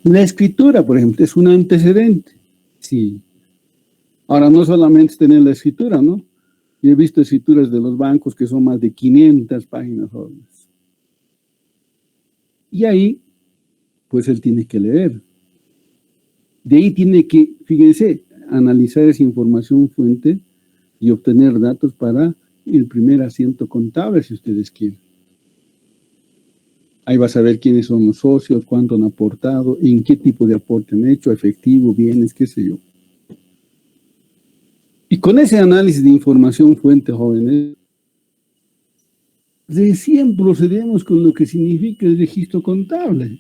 La escritura, por ejemplo, es un antecedente. Sí. Ahora, no solamente es tener la escritura, ¿no? Yo he visto escrituras de los bancos que son más de 500 páginas. Y ahí, pues él tiene que leer. De ahí tiene que, fíjense, analizar esa información fuente y obtener datos para el primer asiento contable, si ustedes quieren. Ahí vas a ver quiénes son los socios, cuánto han aportado, en qué tipo de aporte han hecho, efectivo, bienes, qué sé yo. Y con ese análisis de información fuente, jóvenes, recién procedemos con lo que significa el registro contable.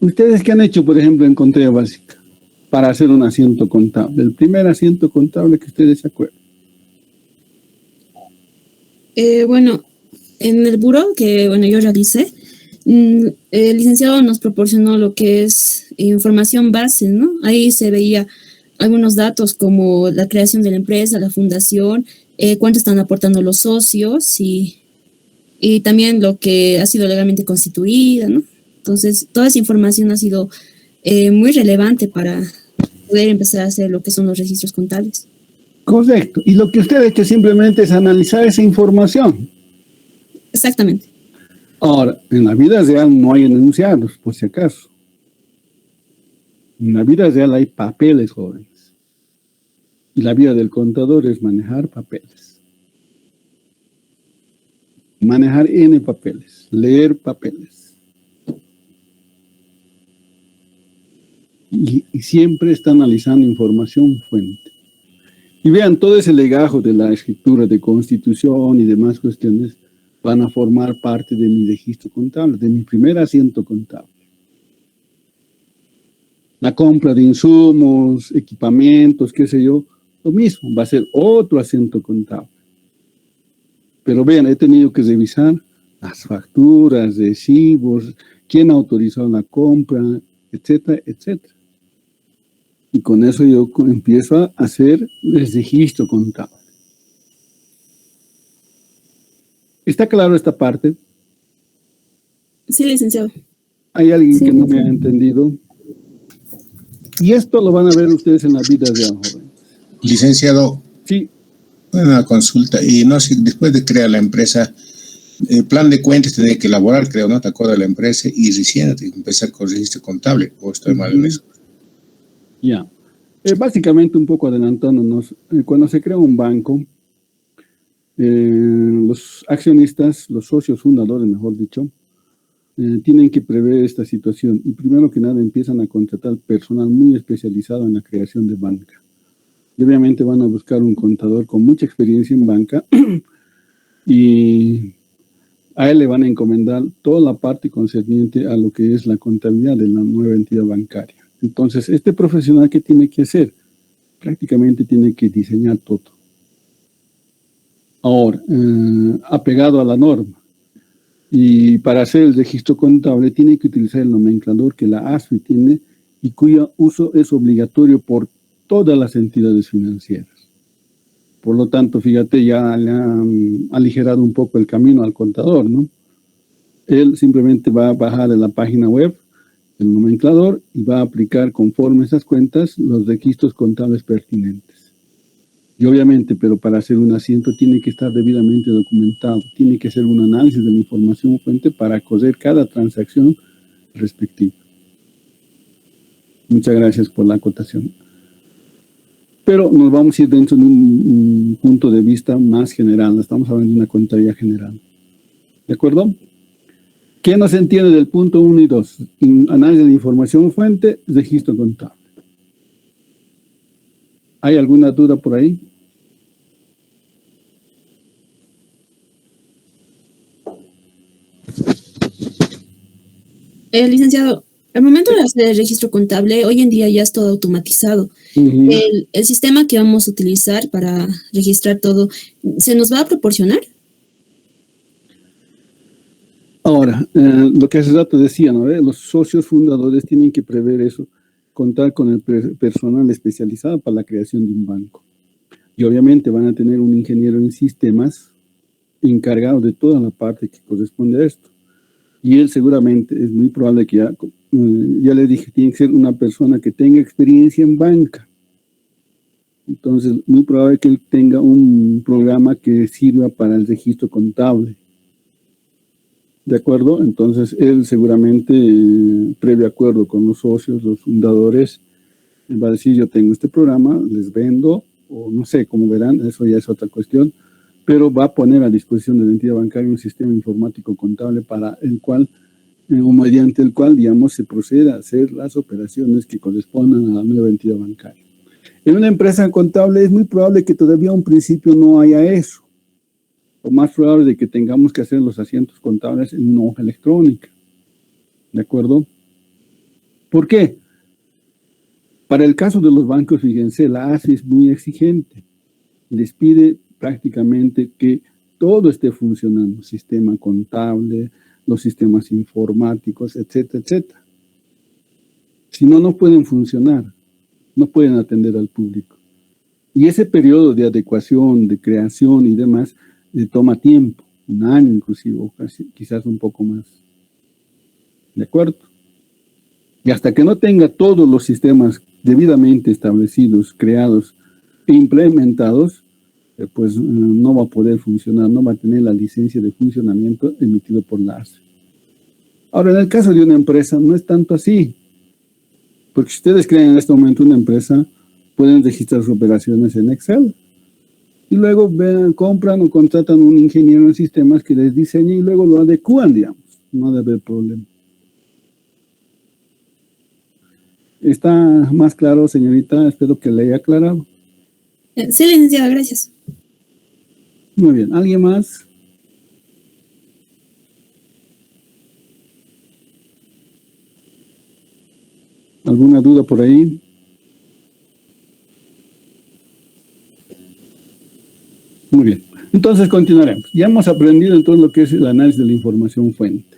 ¿Ustedes qué han hecho, por ejemplo, en Contabilidad Básica para hacer un asiento contable? El primer asiento contable que ustedes se acuerdan. Bueno, en el buró que yo realicé, el licenciado nos proporcionó lo que es información base, ¿no? Ahí se veía algunos datos como la creación de la empresa, la fundación, cuánto están aportando los socios y también lo que ha sido legalmente constituida, ¿no? Entonces, toda esa información ha sido muy relevante para poder empezar a hacer lo que son los registros contables. Correcto. Y lo que usted ha hecho simplemente es analizar esa información. Exactamente. Ahora, en la vida real no hay enunciados, por si acaso. En la vida real hay papeles, jóvenes. Y la vida del contador es manejar papeles. Manejar N papeles, leer papeles. Y siempre está analizando información fuente. Y vean, todo ese legajo de la escritura de constitución y demás cuestiones van a formar parte de mi registro contable, de mi primer asiento contable. La compra de insumos, equipamientos, qué sé yo, lo mismo, va a ser otro asiento contable. Pero vean, he tenido que revisar las facturas, recibos, quién autorizó la compra, etcétera, etcétera. Y con eso yo empiezo a hacer el registro contable. ¿Está claro esta parte? Sí, licenciado. ¿Hay alguien que no me ha entendido? Y esto lo van a ver ustedes en la vida real, joven. Licenciado. Sí. Una consulta. Y no sé, después de crear la empresa, el plan de cuentas tiene que elaborar, creo, ¿no? Te acuerdas de la empresa y recién empezar con el registro contable. ¿O estoy mal en eso? Ya. Básicamente, un poco adelantándonos, cuando se crea un banco, los accionistas, los socios fundadores, mejor dicho, tienen que prever esta situación y primero que nada empiezan a contratar personal muy especializado en la creación de banca. Y obviamente van a buscar un contador con mucha experiencia en banca y a él le van a encomendar toda la parte concerniente a lo que es la contabilidad de la nueva entidad bancaria. Entonces, este profesional, ¿qué tiene que hacer? Prácticamente tiene que diseñar todo. Ahora, apegado a la norma. Y para hacer el registro contable tiene que utilizar el nomenclador que la ASFI tiene y cuyo uso es obligatorio por todas las entidades financieras. Por lo tanto, fíjate, ya le han aligerado un poco el camino al contador, ¿no? Él simplemente va a bajar en la página web el nomenclador y va a aplicar conforme esas cuentas los registros contables pertinentes. Y obviamente, pero para hacer un asiento tiene que estar debidamente documentado, tiene que hacer un análisis de la información fuente para correr cada transacción respectiva. Muchas gracias por la acotación. Pero nos vamos a ir dentro de un punto de vista más general, estamos hablando de una contabilidad general. ¿De acuerdo? ¿Qué no se entiende del punto 1 y 2? Análisis de información fuente, registro contable. ¿Hay alguna duda por ahí? Licenciado, al momento de hacer el registro contable, hoy en día ya es todo automatizado. El sistema que vamos a utilizar para registrar todo, ¿se nos va a proporcionar? Ahora, lo que hace rato decía, ¿no? Los socios fundadores tienen que prever eso, contar con el personal especializado para la creación de un banco. Y obviamente van a tener un ingeniero en sistemas encargado de toda la parte que corresponde a esto. Y él seguramente, es muy probable que ya le dije, tiene que ser una persona que tenga experiencia en banca. Entonces, muy probable que él tenga un programa que sirva para el registro contable. ¿De acuerdo? Entonces, él seguramente, previo acuerdo con los socios, los fundadores, va a decir, yo tengo este programa, les vendo, o no sé, como verán, eso ya es otra cuestión, pero va a poner a disposición de la entidad bancaria un sistema informático contable para el cual, o mediante el cual, digamos, se proceda a hacer las operaciones que correspondan a la nueva entidad bancaria. En una empresa contable es muy probable que todavía a un principio no haya eso. O más probable de que tengamos que hacer los asientos contables en una hoja electrónica. ¿De acuerdo? ¿Por qué? Para el caso de los bancos, fíjense, la ASI es muy exigente. Les pide prácticamente que todo esté funcionando, sistema contable, los sistemas informáticos, etcétera, etcétera. Si no, no pueden funcionar, no pueden atender al público. Y ese periodo de adecuación, de creación y demás, toma tiempo, un año inclusive, o quizás un poco más. ¿De acuerdo? Y hasta que no tenga todos los sistemas debidamente establecidos, creados e implementados, pues no va a poder funcionar, no va a tener la licencia de funcionamiento emitido por la ASE. Ahora, en el caso de una empresa, no es tanto así, porque si ustedes crean en este momento una empresa, pueden registrar sus operaciones en Excel. Y luego compran o contratan un ingeniero en sistemas que les diseñe y luego lo adecúan, digamos. No debe haber problema. ¿Está más claro, señorita? Espero que le haya aclarado. Sí, licenciada, gracias. Muy bien. ¿Alguien más? ¿Alguna duda por ahí? Muy bien. Entonces continuaremos. Ya hemos aprendido entonces lo que es el análisis de la información fuente.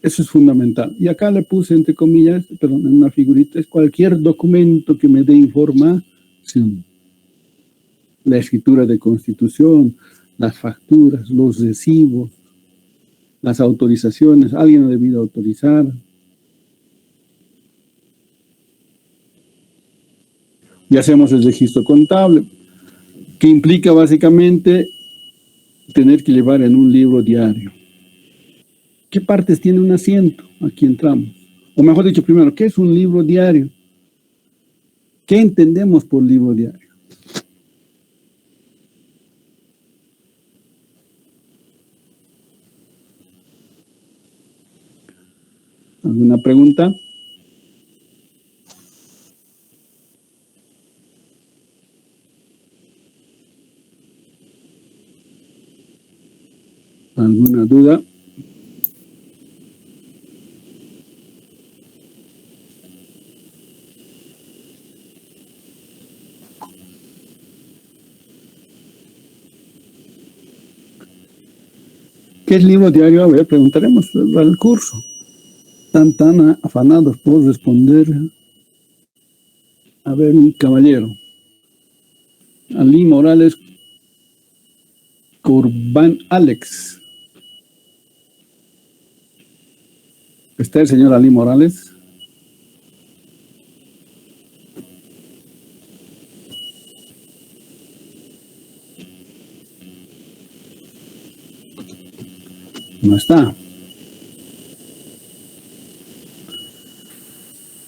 Eso es fundamental. Y acá le puse entre comillas, perdón, en una figurita, es cualquier documento que me dé información. La escritura de constitución, las facturas, los recibos, las autorizaciones, alguien ha debido autorizar. Y hacemos el registro contable, que implica básicamente tener que llevar en un libro diario. ¿Qué partes tiene un asiento? Aquí entramos. O mejor dicho, primero, ¿qué es un libro diario? ¿Qué entendemos por libro diario? ¿Alguna pregunta? ¿Alguna duda? ¿Qué es libro diario? A ver, preguntaremos al curso. Están tan afanados por responder. A ver, mi caballero. Ali Morales Corbán Alex. ¿Está el señor Ali Morales? No está.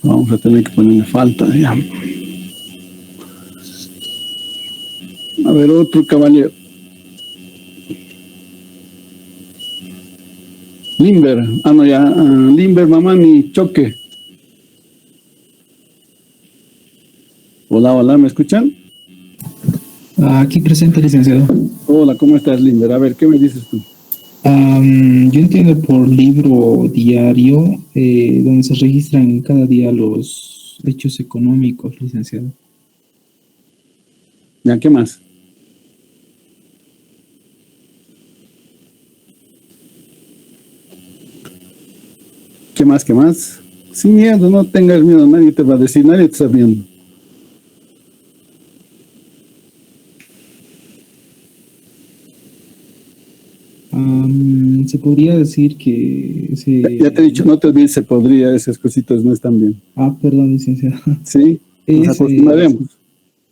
Vamos a tener que ponerle falta, digamos. A ver, otro caballero. Limber. Ah, no, ya. Limber, Mamani, Choque. Hola, hola, ¿me escuchan? Aquí presente, licenciado. Hola, ¿cómo estás, Limber? A ver, ¿qué me dices tú? Yo entiendo por libro diario, donde se registran cada día los hechos económicos, licenciado. ¿Ya qué más? ¿Qué más? ¿Qué más? Sin miedo, no tengas miedo, nadie te va a decir, nadie te está viendo. Se podría decir que Ya te he dicho, no te olvides, se podría, esas cositas no están bien. perdón, licenciado. Sí, nos acostumbraremos.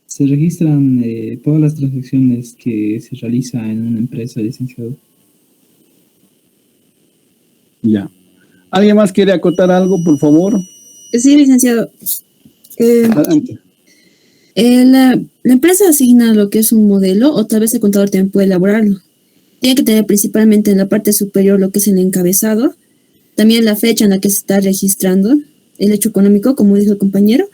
Se registran todas las transacciones que se realizan en una empresa, licenciado. Ya. ¿Alguien más quiere acotar algo, por favor? Sí, licenciado. Adelante. La empresa asigna lo que es un modelo, o tal vez el contador también puede elaborarlo. Tiene que tener principalmente en la parte superior lo que es el encabezado, también la fecha en la que se está registrando, el hecho económico, como dijo el compañero,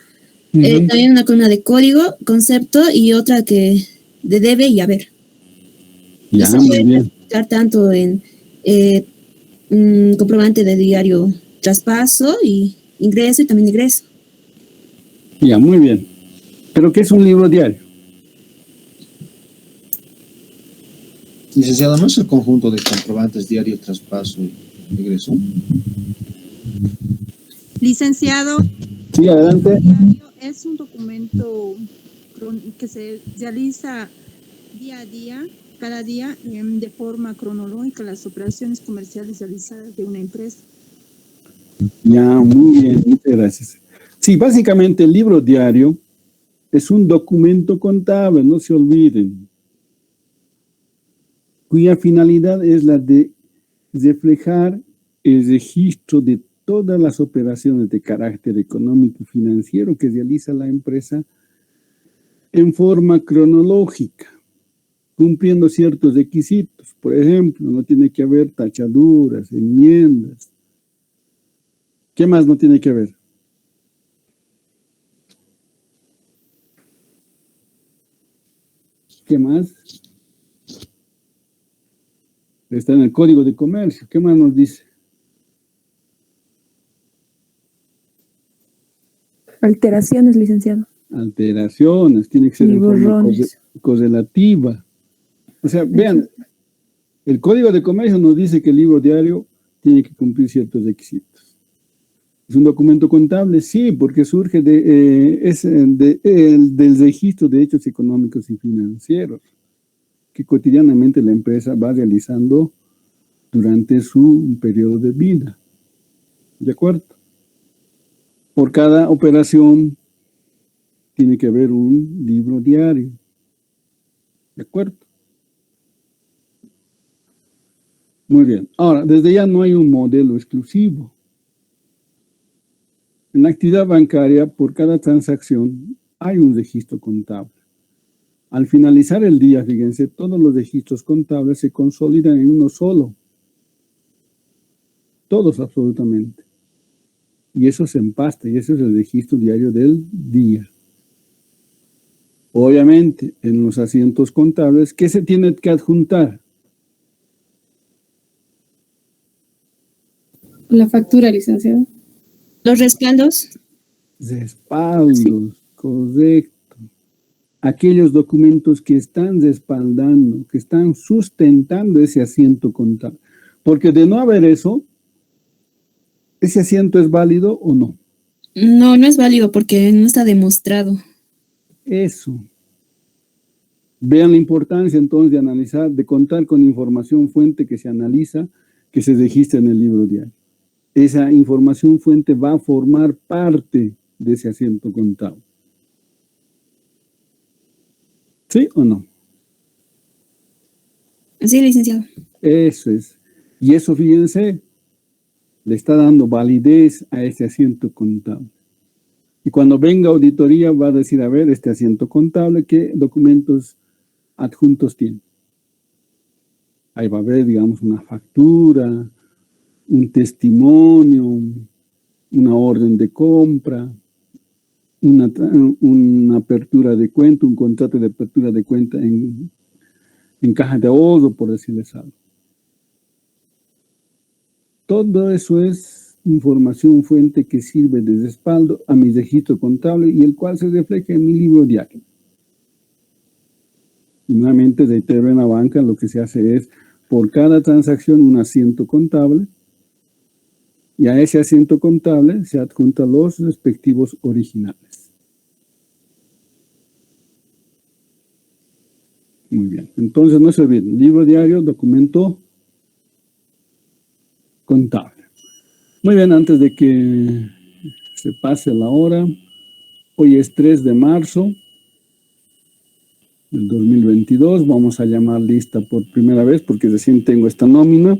también una columna de código, concepto y otra que de debe y haber. Ya, Eso muy puede bien. estar tanto en comprobante de diario traspaso y ingreso y también egreso. Ya, muy bien. ¿Pero qué es un libro diario? Licenciado, ¿no es el conjunto de comprobantes diario, traspaso y ingreso? Licenciado, Sí, adelante. es un documento que se realiza día a día, cada día, de forma cronológica, las operaciones comerciales realizadas de una empresa. Ya, muy bien, muchas gracias. Sí, básicamente el libro diario es un documento contable, no se olviden, cuya finalidad es la de reflejar el registro de todas las operaciones de carácter económico y financiero que realiza la empresa en forma cronológica, cumpliendo ciertos requisitos. Por ejemplo, no tiene que haber tachaduras, enmiendas. ¿Qué más no tiene que haber? ¿Qué más? Está en el Código de Comercio. ¿Qué más nos dice? Alteraciones, licenciado. Alteraciones, tiene que ser en forma correlativa. O sea, vean, el Código de Comercio nos dice que el libro diario tiene que cumplir ciertos requisitos. ¿Es un documento contable? Sí, porque surge del registro de hechos económicos y financieros que cotidianamente la empresa va realizando durante su periodo de vida. ¿De acuerdo? Por cada operación tiene que haber un libro diario. ¿De acuerdo? Muy bien. Ahora, desde ya no hay un modelo exclusivo. En la actividad bancaria, por cada transacción, hay un registro contable. Al finalizar el día, fíjense, todos los registros contables se consolidan en uno solo. Todos absolutamente. Y eso se empasta, y ese es el registro diario del día. Obviamente, en los asientos contables, ¿qué se tiene que adjuntar? La factura, licenciado. Los respaldos. Respaldos, sí. Correcto. Aquellos documentos que están respaldando, que están sustentando ese asiento contable. Porque de no haber eso, ¿ese asiento es válido o no? No, no es válido porque no está demostrado. Eso. Vean la importancia entonces de analizar, de contar con información fuente que se analiza, que se registra en el libro diario. Esa información fuente va a formar parte de ese asiento contable. ¿Sí o no? Sí, licenciado. Eso es. Y eso, fíjense, le está dando validez a este asiento contable. Y cuando venga auditoría va a decir, a ver, este asiento contable, ¿qué documentos adjuntos tiene? Ahí va a haber, digamos, una factura, un testimonio, una orden de compra, una apertura de cuenta, un contrato de apertura de cuenta en caja de ahorro, por decirles algo. Todo eso es información fuente que sirve de respaldo a mi registro contable y el cual se refleja en mi libro diario. Y nuevamente, reitero, en la banca lo que se hace es, por cada transacción, un asiento contable Y a ese asiento contable se adjuntan los respectivos originales. Muy bien. Entonces, no se olviden. Libro diario, documento contable. Muy bien, antes de que se pase la hora, hoy es 3 de marzo del 2022. Vamos a llamar lista por primera vez porque recién tengo esta nómina.